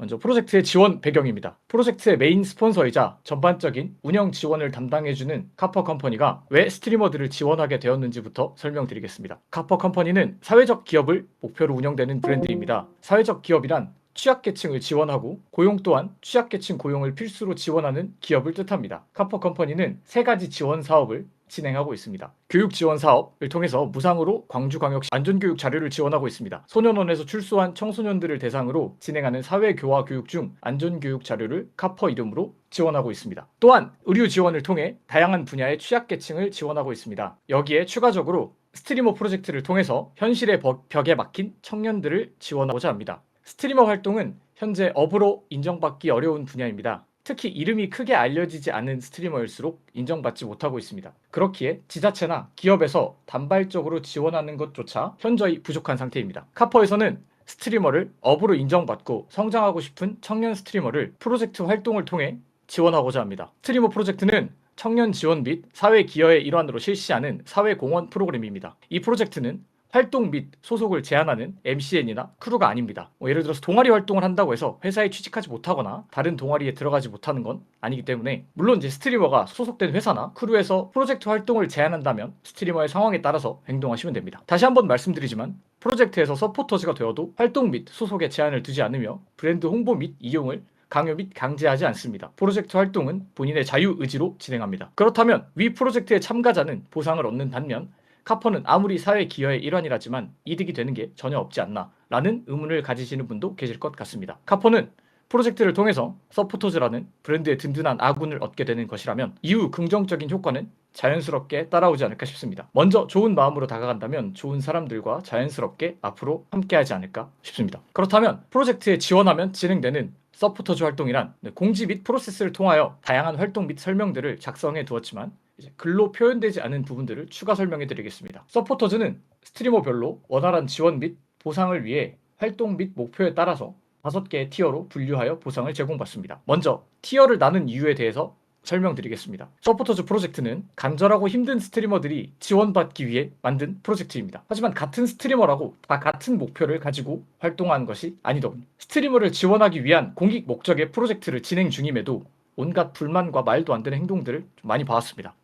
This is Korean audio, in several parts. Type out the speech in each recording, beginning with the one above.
먼저 프로젝트의 지원 배경입니다. 프로젝트의 메인 스폰서이자 전반적인 운영 지원을 담당해주는 카퍼 컴퍼니가 왜 스트리머들을 지원하게 되었는지부터 설명드리겠습니다. 카퍼 컴퍼니는 사회적 기업을 목표로 운영되는 브랜드입니다. 사회적 기업이란 취약계층을 지원하고 고용 또한 취약계층 고용을 필수로 지원하는 기업을 뜻합니다. 카퍼 컴퍼니는 3가지 지원 사업을 진행하고 있습니다. 교육 지원 사업을 통해서 무상으로 광주광역시 안전교육 자료를 지원하고 있습니다. 소년원에서 출소한 청소년들을 대상으로 진행하는 사회교화 교육 중 안전교육 자료를 카퍼 이름으로 지원하고 있습니다. 또한 의료 지원을 통해 다양한 분야의 취약계층을 지원하고 있습니다. 여기에 추가적으로 스트리머 프로젝트를 통해서 현실의 벽에 막힌 청년들을 지원하고자 합니다. 스트리머 활동은 현재 업으로 인정받기 어려운 분야입니다. 특히 이름이 크게 알려지지 않은 스트리머일수록 인정받지 못하고 있습니다. 그렇기에 지자체나 기업에서 단발적으로 지원하는 것조차 현저히 부족한 상태입니다. 카퍼에서는 스트리머를 업으로 인정받고 성장하고 싶은 청년 스트리머를 프로젝트 활동을 통해 지원하고자 합니다. 스트리머 프로젝트는 청년 지원 및 사회 기여의 일환으로 실시하는 사회공헌 프로그램입니다. 이 프로젝트는 활동 및 소속을 제한하는 MCN이나 크루가 아닙니다. 예를 들어서 동아리 활동을 한다고 해서 회사에 취직하지 못하거나 다른 동아리에 들어가지 못하는 건 아니기 때문에, 물론 이제 스트리머가 소속된 회사나 크루에서 프로젝트 활동을 제한한다면 스트리머의 상황에 따라서 행동하시면 됩니다. 다시 한번 말씀드리지만 프로젝트에서 서포터즈가 되어도 활동 및 소속에 제한을 두지 않으며 브랜드 홍보 및 이용을 강요 및 강제하지 않습니다. 프로젝트 활동은 본인의 자유의지로 진행합니다. 그렇다면 위 프로젝트의 참가자는 보상을 얻는 반면 카퍼는 아무리 사회 기여의 일환이라지만 이득이 되는 게 전혀 없지 않나 라는 의문을 가지시는 분도 계실 것 같습니다. 카퍼는 프로젝트를 통해서 서포터즈라는 브랜드의 든든한 아군을 얻게 되는 것이라면 이후 긍정적인 효과는 자연스럽게 따라오지 않을까 싶습니다. 먼저 좋은 마음으로 다가간다면 좋은 사람들과 자연스럽게 앞으로 함께하지 않을까 싶습니다. 그렇다면 프로젝트에 지원하면 진행되는 서포터즈 활동이란 공지 및 프로세스를 통하여 다양한 활동 및 설명들을 작성해 두었지만 글로 표현되지 않은 부분들을 추가 설명해 드리겠습니다. 서포터즈는 스트리머별로 원활한 지원 및 보상을 위해 활동 및 목표에 따라서 5개의 티어로 분류하여 보상을 제공받습니다. 먼저 티어를 나눈 이유에 대해서 설명드리겠습니다. 서포터즈 프로젝트는 간절하고 힘든 스트리머들이 지원받기 위해 만든 프로젝트입니다. 하지만 같은 스트리머라고 다 같은 목표를 가지고 활동하는 것이 아니더군요. 스트리머를 지원하기 위한 공익 목적의 프로젝트를 진행 중임에도 온갖 불만과 말도 안 되는 행동들을 좀 많이 봐왔습니다.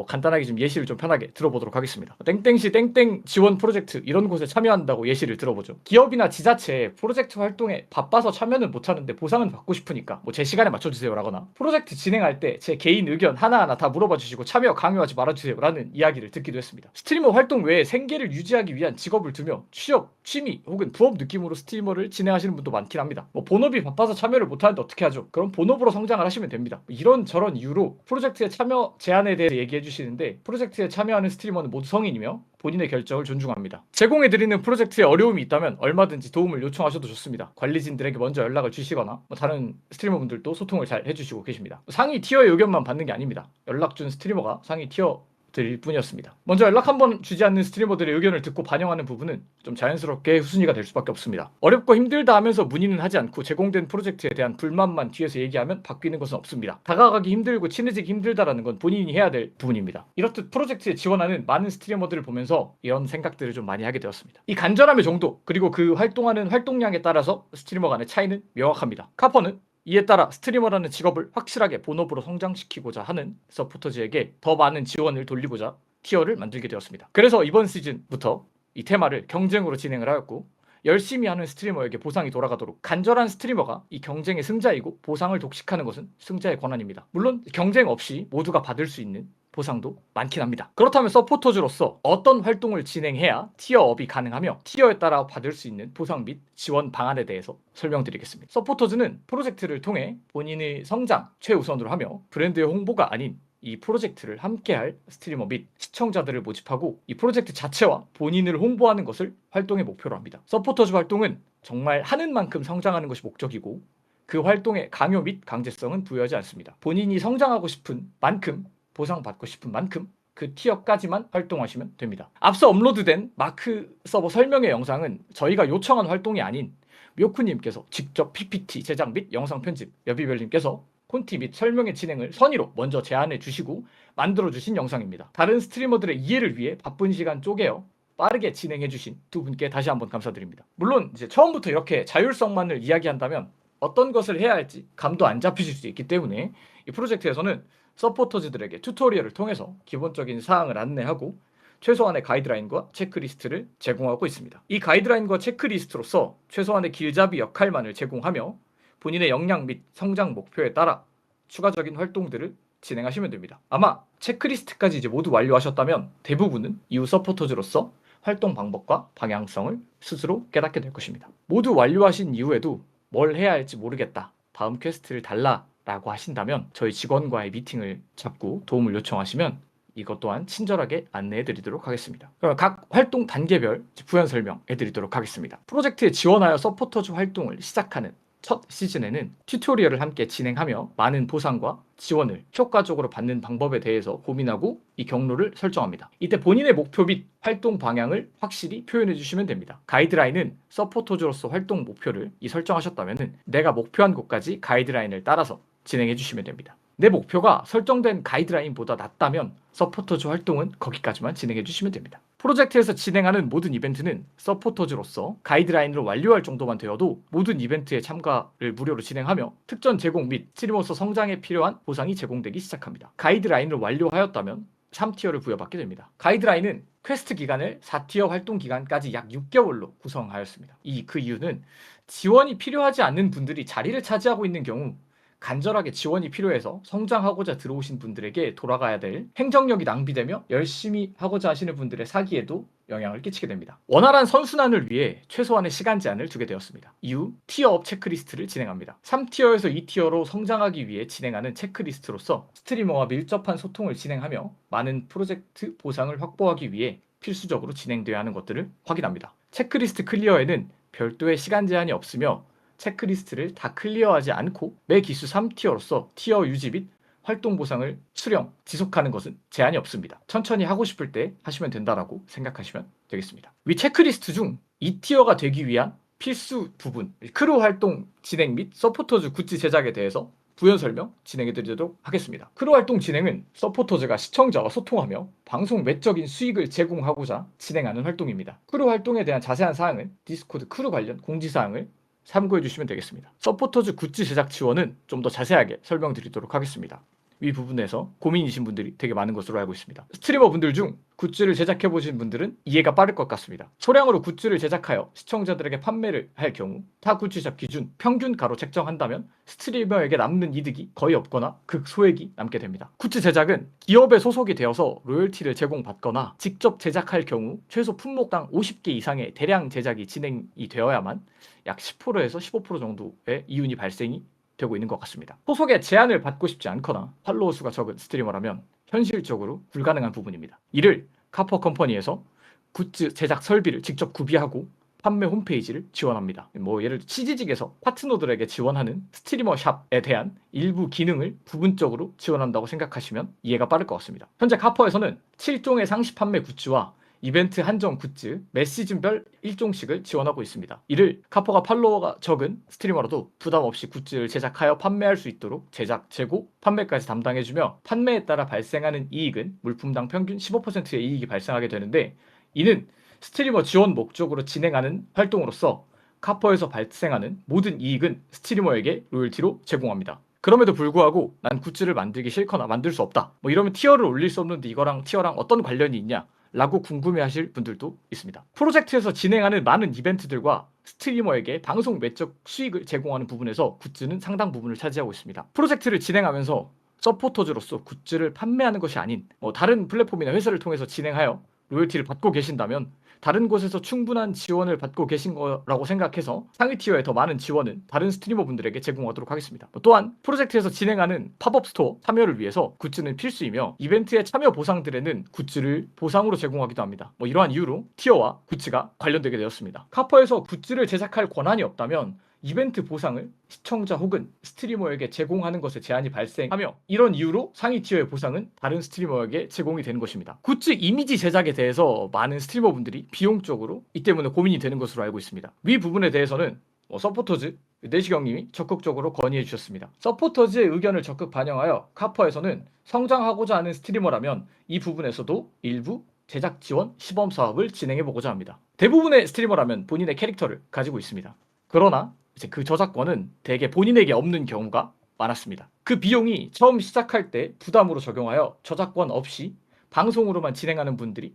간단하게 좀 예시를 좀 편하게 들어보도록 하겠습니다. 땡땡시 땡땡 지원 프로젝트 이런 곳에 참여한다고 예시를 들어보죠. 기업이나 지자체 프로젝트 활동에 바빠서 참여는 못하는데 보상은 받고 싶으니까 제 시간에 맞춰주세요 라거나, 프로젝트 진행할 때 제 개인 의견 하나하나 다 물어봐 주시고 참여 강요하지 말아주세요 라는 이야기를 듣기도 했습니다. 스트리머 활동 외에 생계를 유지하기 위한 직업을 두며 취업, 취미 혹은 부업 느낌으로 스트리머를 진행하시는 분도 많긴 합니다. 본업이 바빠서 참여를 못하는데 어떻게 하죠? 그럼 본업으로 성장을 하시면 됩니다. 이런저런 이유로 프로젝트에 참여 제한에 대해 얘기해 주시는데, 프로젝트에 참여하는 스트리머는 모두 성인이며 본인의 결정을 존중합니다. 제공해드리는 프로젝트에 어려움이 있다면 얼마든지 도움을 요청하셔도 좋습니다. 관리진들에게 먼저 연락을 주시거나 다른 스트리머분들도 소통을 잘 해주시고 계십니다. 상위 티어의 의견만 받는 게 아닙니다. 연락 준 스트리머가 상위 티어 드릴 뿐이었습니다. 먼저 연락 한번 주지 않는 스트리머들의 의견을 듣고 반영하는 부분은 좀 자연스럽게 후순위가 될 수밖에 없습니다. 어렵고 힘들다 하면서 문의는 하지 않고 제공된 프로젝트에 대한 불만만 뒤에서 얘기하면 바뀌는 것은 없습니다. 다가가기 힘들고 친해지기 힘들다라는 건 본인이 해야 될 부분입니다. 이렇듯 프로젝트에 지원하는 많은 스트리머들을 보면서 이런 생각들을 좀 많이 하게 되었습니다. 이 간절함의 정도, 그리고 그 활동하는 활동량에 따라서 스트리머 간의 차이는 명확합니다. 카퍼는 이에 따라 스트리머라는 직업을 확실하게 본업으로 성장시키고자 하는 서포터즈에게 더 많은 지원을 돌리고자 티어를 만들게 되었습니다. 그래서 이번 시즌부터 이 테마를 경쟁으로 진행을 하였고, 열심히 하는 스트리머에게 보상이 돌아가도록 간절한 스트리머가 이 경쟁의 승자이고 보상을 독식하는 것은 승자의 권한입니다. 물론 경쟁 없이 모두가 받을 수 있는 보상도 많긴 합니다. 그렇다면 서포터즈로서 어떤 활동을 진행해야 티어업이 가능하며 티어에 따라 받을 수 있는 보상 및 지원 방안에 대해서 설명드리겠습니다. 서포터즈는 프로젝트를 통해 본인의 성장 최우선으로 하며 브랜드의 홍보가 아닌 이 프로젝트를 함께할 스트리머 및 시청자들을 모집하고 이 프로젝트 자체와 본인을 홍보하는 것을 활동의 목표로 합니다. 서포터즈 활동은 정말 하는 만큼 성장하는 것이 목적이고, 그 활동의 강요 및 강제성은 부여하지 않습니다. 본인이 성장하고 싶은 만큼, 보상받고 싶은 만큼 그 티어까지만 활동하시면 됩니다. 앞서 업로드된 마크 서버 설명의 영상은 저희가 요청한 활동이 아닌 묘쿠님께서 직접 PPT 제작 및 영상 편집, 여비별님께서 콘티 및 설명의 진행을 선의로 먼저 제안해 주시고 만들어 주신 영상입니다. 다른 스트리머들의 이해를 위해 바쁜 시간 쪼개어 빠르게 진행해 주신 두 분께 다시 한번 감사드립니다. 물론 이제 처음부터 이렇게 자율성만을 이야기한다면 어떤 것을 해야 할지 감도 안 잡히실 수 있기 때문에 이 프로젝트에서는 서포터즈들에게 튜토리얼을 통해서 기본적인 사항을 안내하고 최소한의 가이드라인과 체크리스트를 제공하고 있습니다. 이 가이드라인과 체크리스트로서 최소한의 길잡이 역할만을 제공하며 본인의 역량 및 성장 목표에 따라 추가적인 활동들을 진행하시면 됩니다. 아마 체크리스트까지 이제 모두 완료하셨다면 대부분은 이후 서포터즈로서 활동 방법과 방향성을 스스로 깨닫게 될 것입니다. 모두 완료하신 이후에도 뭘 해야 할지 모르겠다, 다음 퀘스트를 달라라고 하신다면 저희 직원과의 미팅을 잡고 도움을 요청하시면 이것 또한 친절하게 안내해 드리도록 하겠습니다. 그럼 각 활동 단계별 부연 설명해 드리도록 하겠습니다. 프로젝트에 지원하여 서포터즈 활동을 시작하는 첫 시즌에는 튜토리얼을 함께 진행하며 많은 보상과 지원을 효과적으로 받는 방법에 대해서 고민하고 이 경로를 설정합니다. 이때 본인의 목표 및 활동 방향을 확실히 표현해 주시면 됩니다. 가이드라인은 서포터즈로서 활동 목표를 설정하셨다면 내가 목표한 곳까지 가이드라인을 따라서 진행해 주시면 됩니다. 내 목표가 설정된 가이드라인보다 낮다면 서포터즈 활동은 거기까지만 진행해 주시면 됩니다. 프로젝트에서 진행하는 모든 이벤트는 서포터즈로서 가이드라인으로 완료할 정도만 되어도 모든 이벤트에 참가를 무료로 진행하며 특전 제공 및 스트리머로서 성장에 필요한 보상이 제공되기 시작합니다. 가이드라인을 완료하였다면 3티어를 부여받게 됩니다. 가이드라인은 퀘스트 기간을 4티어 활동 기간까지 약 6개월로 구성하였습니다. 그 이유는 지원이 필요하지 않는 분들이 자리를 차지하고 있는 경우 간절하게 지원이 필요해서 성장하고자 들어오신 분들에게 돌아가야 될 행정력이 낭비되며 열심히 하고자 하시는 분들의 사기에도 영향을 끼치게 됩니다. 원활한 선순환을 위해 최소한의 시간 제한을 두게 되었습니다. 이후 티어업 체크리스트를 진행합니다. 3티어에서 2티어로 성장하기 위해 진행하는 체크리스트로서 스트리머와 밀접한 소통을 진행하며 많은 프로젝트 보상을 확보하기 위해 필수적으로 진행되어야 하는 것들을 확인합니다. 체크리스트 클리어에는 별도의 시간 제한이 없으며 체크리스트를 다 클리어하지 않고 매 기수 3티어로서 티어 유지 및 활동 보상을 수령, 지속하는 것은 제한이 없습니다. 천천히 하고 싶을 때 하시면 된다라고 생각하시면 되겠습니다. 위 체크리스트 중 2티어가 되기 위한 필수 부분, 크루 활동 진행 및 서포터즈 굿즈 제작에 대해서 부연 설명 진행해 드리도록 하겠습니다. 크루 활동 진행은 서포터즈가 시청자와 소통하며 방송 외적인 수익을 제공하고자 진행하는 활동입니다. 크루 활동에 대한 자세한 사항은 디스코드 크루 관련 공지사항을 참고해 주시면 되겠습니다. 서포터즈 굿즈 제작 지원은 좀 더 자세하게 설명드리도록 하겠습니다. 위 부분에서 고민이신 분들이 되게 많은 것으로 알고 있습니다. 스트리머 분들 중 굿즈를 제작해 보신 분들은 이해가 빠를 것 같습니다. 소량으로 굿즈를 제작하여 시청자들에게 판매를 할 경우 타 굿즈샵 기준 평균 가로 책정한다면 스트리머에게 남는 이득이 거의 없거나 극소액이 남게 됩니다. 굿즈 제작은 기업에 소속이 되어서 로열티를 제공받거나 직접 제작할 경우 최소 품목당 50개 이상의 대량 제작이 진행이 되어야만 약 10%에서 15% 정도의 이윤이 발생이 되고 있는 것 같습니다. 소속의 제한을 받고 싶지 않거나 팔로워 수가 적은 스트리머라면 현실적으로 불가능한 부분입니다. 이를 카퍼 컴퍼니에서 굿즈 제작 설비를 직접 구비하고 판매 홈페이지를 지원합니다. 예를 들어 치지직에서 파트너들에게 지원하는 스트리머 샵에 대한 일부 기능을 부분적으로 지원한다고 생각하시면 이해가 빠를 것 같습니다. 현재 카퍼에서는 7종의 상시 판매 굿즈와 이벤트 한정 굿즈, 매 시즌별 1종씩을 지원하고 있습니다. 이를 카퍼가 팔로워가 적은 스트리머라도 부담 없이 굿즈를 제작하여 판매할 수 있도록 제작, 재고, 판매까지 담당해주며 판매에 따라 발생하는 이익은 물품당 평균 15%의 이익이 발생하게 되는데 이는 스트리머 지원 목적으로 진행하는 활동으로서 카퍼에서 발생하는 모든 이익은 스트리머에게 로열티로 제공합니다. 그럼에도 불구하고 난 굿즈를 만들기 싫거나 만들 수 없다. 이러면 티어를 올릴 수 없는데 이거랑 티어랑 어떤 관련이 있냐? 라고 궁금해하실 분들도 있습니다. 프로젝트에서 진행하는 많은 이벤트들과 스트리머에게 방송 외적 수익을 제공하는 부분에서 굿즈는 상당 부분을 차지하고 있습니다. 프로젝트를 진행하면서 서포터즈로서 굿즈를 판매하는 것이 아닌 다른 플랫폼이나 회사를 통해서 진행하여 로열티를 받고 계신다면 다른 곳에서 충분한 지원을 받고 계신 거라고 생각해서 상위 티어에 더 많은 지원은 다른 스트리머 분들에게 제공하도록 하겠습니다. 또한 프로젝트에서 진행하는 팝업 스토어 참여를 위해서 굿즈는 필수이며 이벤트의 참여 보상들에는 굿즈를 보상으로 제공하기도 합니다. 이러한 이유로 티어와 굿즈가 관련되게 되었습니다. 카퍼에서 굿즈를 제작할 권한이 없다면 이벤트 보상을 시청자 혹은 스트리머에게 제공하는 것에 제한이 발생하며 이런 이유로 상위 티어의 보상은 다른 스트리머에게 제공이 되는 것입니다. 굿즈 이미지 제작에 대해서 많은 스트리머분들이 비용적으로 이 때문에 고민이 되는 것으로 알고 있습니다. 위 부분에 대해서는 서포터즈 내시경님이 적극적으로 건의해 주셨습니다. 서포터즈의 의견을 적극 반영하여 카퍼에서는 성장하고자 하는 스트리머라면 이 부분에서도 일부 제작 지원 시범 사업을 진행해 보고자 합니다. 대부분의 스트리머라면 본인의 캐릭터를 가지고 있습니다. 그러나 이제 그 저작권은 대개 본인에게 없는 경우가 많았습니다. 그 비용이 처음 시작할 때 부담으로 적용하여 저작권 없이 방송용으로만 진행하는 분들이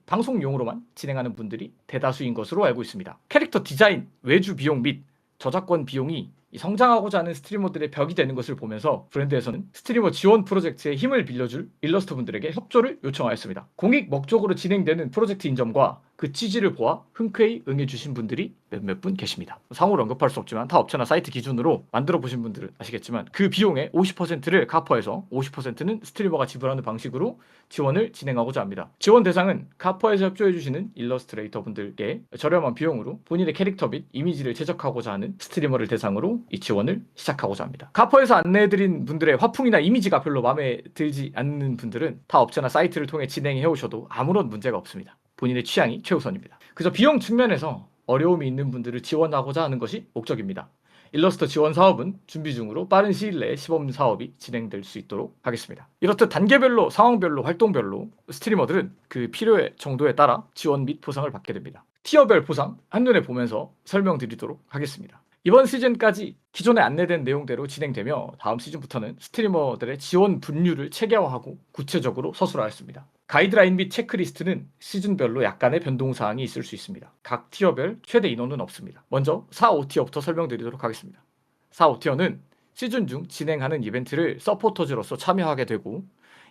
대다수인 것으로 알고 있습니다. 캐릭터 디자인, 외주 비용 및 저작권 비용이 성장하고자 하는 스트리머들의 벽이 되는 것을 보면서 브랜드에서는 스트리머 지원 프로젝트에 힘을 빌려줄 일러스트 분들에게 협조를 요청하였습니다. 공익 목적으로 진행되는 프로젝트인 점과 그 취지를 보아 흔쾌히 응해주신 분들이 몇몇 분 계십니다. 상호를 언급할 수 없지만 타 업체나 사이트 기준으로 만들어 보신 분들은 아시겠지만 그 비용의 50%를 카퍼에서 50%는 스트리머가 지불하는 방식으로 지원을 진행하고자 합니다. 지원 대상은 카퍼에서 협조해주시는 일러스트레이터 분들께 저렴한 비용으로 본인의 캐릭터 및 이미지를 제작하고자 하는 스트리머를 대상으로 이 지원을 시작하고자 합니다. 카퍼에서 안내해드린 분들의 화풍이나 이미지가 별로 마음에 들지 않는 분들은 타 업체나 사이트를 통해 진행해 오셔도 아무런 문제가 없습니다. 본인의 취향이 최우선입니다. 그저 비용 측면에서 어려움이 있는 분들을 지원하고자 하는 것이 목적입니다. 일러스트 지원 사업은 준비 중으로 빠른 시일 내에 시범 사업이 진행될 수 있도록 하겠습니다. 이렇듯 단계별로, 상황별로, 활동별로 스트리머들은 그 필요의 정도에 따라 지원 및 보상을 받게 됩니다. 티어별 보상 한눈에 보면서 설명드리도록 하겠습니다. 이번 시즌까지 기존에 안내된 내용대로 진행되며 다음 시즌부터는 스트리머들의 지원 분류를 체계화하고 구체적으로 서술하였습니다. 가이드라인 및 체크리스트는 시즌별로 약간의 변동사항이 있을 수 있습니다. 각 티어별 최대 인원은 없습니다. 먼저 4, 5티어부터 설명드리도록 하겠습니다. 4, 5티어는 시즌 중 진행하는 이벤트를 서포터즈로서 참여하게 되고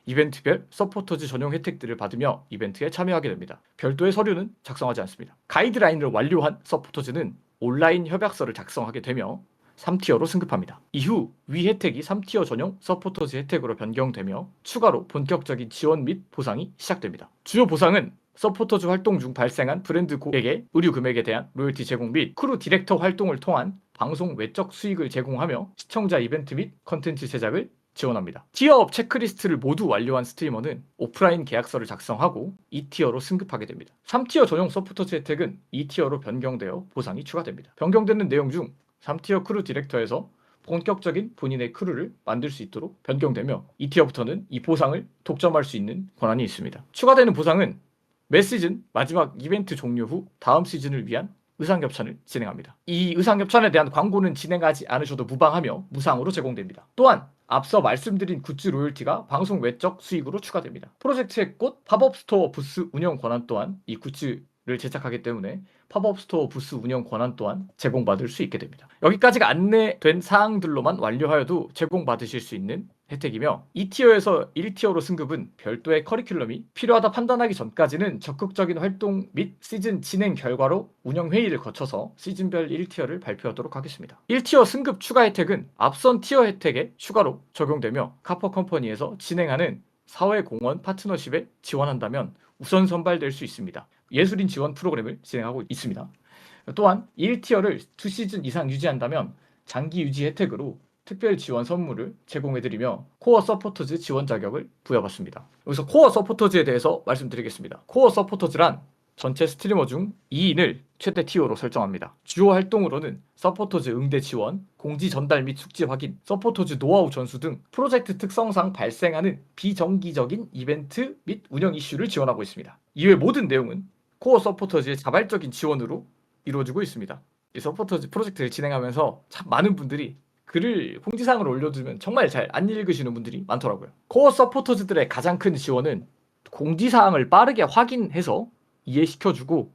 이벤트별 서포터즈 전용 혜택들을 받으며 이벤트에 참여하게 됩니다. 별도의 서류는 작성하지 않습니다. 가이드라인을 완료한 서포터즈는 온라인 협약서를 작성하게 되며 3티어로 승급합니다. 이후 위 혜택이 3티어 전용 서포터즈 혜택으로 변경되며 추가로 본격적인 지원 및 보상이 시작됩니다. 주요 보상은 서포터즈 활동 중 발생한 브랜드 고객의 의류 금액에 대한 로열티 제공 및 크루 디렉터 활동을 통한 방송 외적 수익을 제공하며 시청자 이벤트 및 컨텐츠 제작을 지원합니다. 티어업 체크리스트를 모두 완료한 스트리머는 오프라인 계약서를 작성하고 2티어로 승급하게 됩니다. 3티어 전용 서포터즈 혜택은 2티어로 변경되어 보상이 추가됩니다. 변경되는 내용 중 3티어 크루 디렉터에서 본격적인 본인의 크루를 만들 수 있도록 변경되며 2티어부터는 이 보상을 독점할 수 있는 권한이 있습니다. 추가되는 보상은 매 시즌 마지막 이벤트 종료 후 다음 시즌을 위한 의상협찬을 진행합니다. 이 의상협찬에 대한 광고는 진행하지 않으셔도 무방하며 무상으로 제공됩니다. 또한 앞서 말씀드린 굿즈 로열티가 방송 외적 수익으로 추가됩니다. 프로젝트의 꽃 팝업 스토어 부스 운영 권한 또한 이 굿즈를 제작하기 때문에 팝업 스토어 부스 운영 권한 또한 제공받을 수 있게 됩니다. 여기까지가 안내된 사항들로만 완료하여도 제공받으실 수 있는 혜택이며 2티어에서 1티어로 승급은 별도의 커리큘럼이 필요하다 판단하기 전까지는 적극적인 활동 및 시즌 진행 결과로 운영 회의를 거쳐서 시즌별 1티어를 발표하도록 하겠습니다. 1티어 승급 추가 혜택은 앞선 티어 혜택에 추가로 적용되며 카퍼 컴퍼니에서 진행하는 사회공헌 파트너십에 지원한다면 우선 선발될 수 있습니다. 예술인 지원 프로그램을 진행하고 있습니다. 또한 1티어를 2시즌 이상 유지한다면 장기 유지 혜택으로 특별 지원 선물을 제공해드리며 코어 서포터즈 지원 자격을 부여받습니다. 여기서 코어 서포터즈에 대해서 말씀드리겠습니다. 코어 서포터즈란 전체 스트리머 중 2인을 최대 티어로 설정합니다. 주요 활동으로는 서포터즈 응대 지원, 공지 전달 및 숙지 확인, 서포터즈 노하우 전수 등 프로젝트 특성상 발생하는 비정기적인 이벤트 및 운영 이슈를 지원하고 있습니다. 이외 모든 내용은 코어 서포터즈의 자발적인 지원으로 이루어지고 있습니다. 이 서포터즈 프로젝트를 진행하면서 참 많은 분들이 글을 공지사항을 올려두면 정말 잘 안 읽으시는 분들이 많더라고요. 코어 서포터즈들의 가장 큰 지원은 공지사항을 빠르게 확인해서 이해시켜주고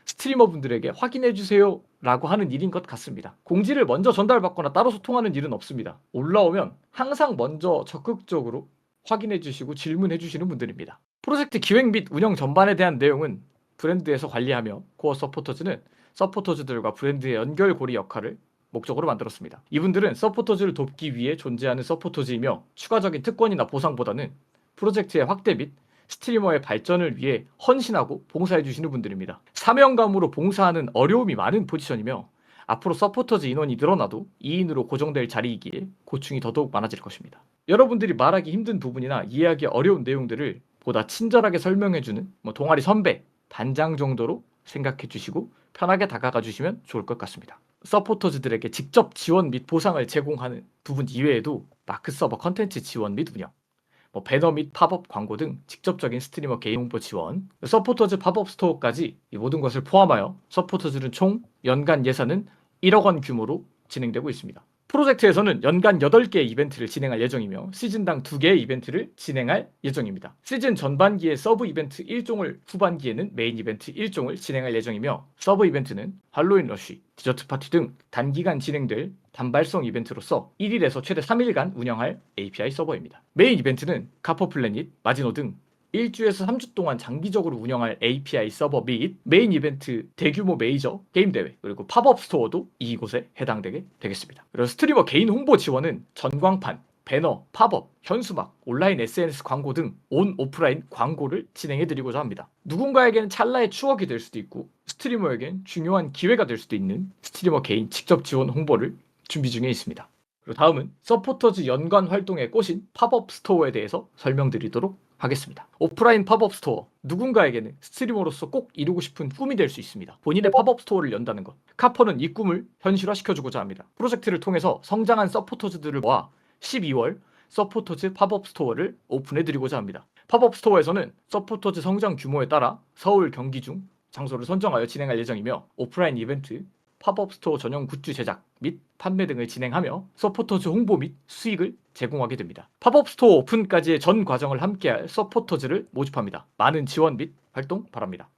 스트리머분들에게 확인해주세요 라고 하는 일인 것 같습니다. 공지를 먼저 전달받거나 따로 소통하는 일은 없습니다. 올라오면 항상 먼저 적극적으로 확인해주시고 질문해주시는 분들입니다. 프로젝트 기획 및 운영 전반에 대한 내용은 브랜드에서 관리하며 코어 서포터즈는 서포터즈들과 브랜드의 연결고리 역할을 목적으로 만들었습니다. 이분들은 서포터즈를 돕기 위해 존재하는 서포터즈이며 추가적인 특권이나 보상보다는 프로젝트의 확대 및 스트리머의 발전을 위해 헌신하고 봉사해 주시는 분들입니다. 사명감으로 봉사하는 어려움이 많은 포지션이며 앞으로 서포터즈 인원이 늘어나도 2인으로 고정될 자리이기에 고충이 더더욱 많아질 것입니다. 여러분들이 말하기 힘든 부분이나 이해하기 어려운 내용들을 보다 친절하게 설명해주는 동아리 선배, 반장 정도로 생각해 주시고 편하게 다가가 주시면 좋을 것 같습니다. 서포터즈들에게 직접 지원 및 보상을 제공하는 부분 이외에도 마크 서버 컨텐츠 지원 및 운영, 배너 및 팝업 광고 등 직접적인 스트리머 개인 홍보 지원, 서포터즈 팝업 스토어까지 이 모든 것을 포함하여 서포터즈는 총 연간 예산은 1억 원 규모로 진행되고 있습니다. 프로젝트에서는 연간 8개의 이벤트를 진행할 예정이며 시즌당 2개의 이벤트를 진행할 예정입니다. 시즌 전반기에 서브 이벤트 1종을, 후반기에는 메인 이벤트 1종을 진행할 예정이며 서브 이벤트는 할로윈 러쉬, 디저트 파티 등 단기간 진행될 단발성 이벤트로서 1일에서 최대 3일간 운영할 API 서버입니다. 메인 이벤트는 카퍼 플래닛, 마지노 등 1주에서 3주 동안 장기적으로 운영할 API 서버 및 메인 이벤트 대규모 메이저 게임 대회 그리고 팝업 스토어도 이곳에 해당되게 되겠습니다. 그리고 스트리머 개인 홍보 지원은 전광판, 배너, 팝업, 현수막, 온라인 SNS 광고 등 온 오프라인 광고를 진행해드리고자 합니다. 누군가에게는 찰나의 추억이 될 수도 있고 스트리머에겐 중요한 기회가 될 수도 있는 스트리머 개인 직접 지원 홍보를 준비 중에 있습니다. 그리고 다음은 서포터즈 연관 활동의 꽃인 팝업 스토어에 대해서 설명드리도록 하겠습니다. 오프라인 팝업 스토어, 누군가에게는 스트리머로서 꼭 이루고 싶은 꿈이 될 수 있습니다. 본인의 팝업 스토어를 연다는 것. 카퍼는 이 꿈을 현실화시켜주고자 합니다. 프로젝트를 통해서 성장한 서포터즈들을 모아 12월 서포터즈 팝업 스토어를 오픈해드리고자 합니다. 팝업 스토어에서는 서포터즈 성장 규모에 따라 서울, 경기 중 장소를 선정하여 진행할 예정이며 오프라인 이벤트, 팝업 스토어 전용 굿즈 제작 및 판매 등을 진행하며 서포터즈 홍보 및 수익을 제공하게 됩니다. 팝업 스토어 오픈까지의 전 과정을 함께할 서포터즈를 모집합니다. 많은 지원 및 활동 바랍니다.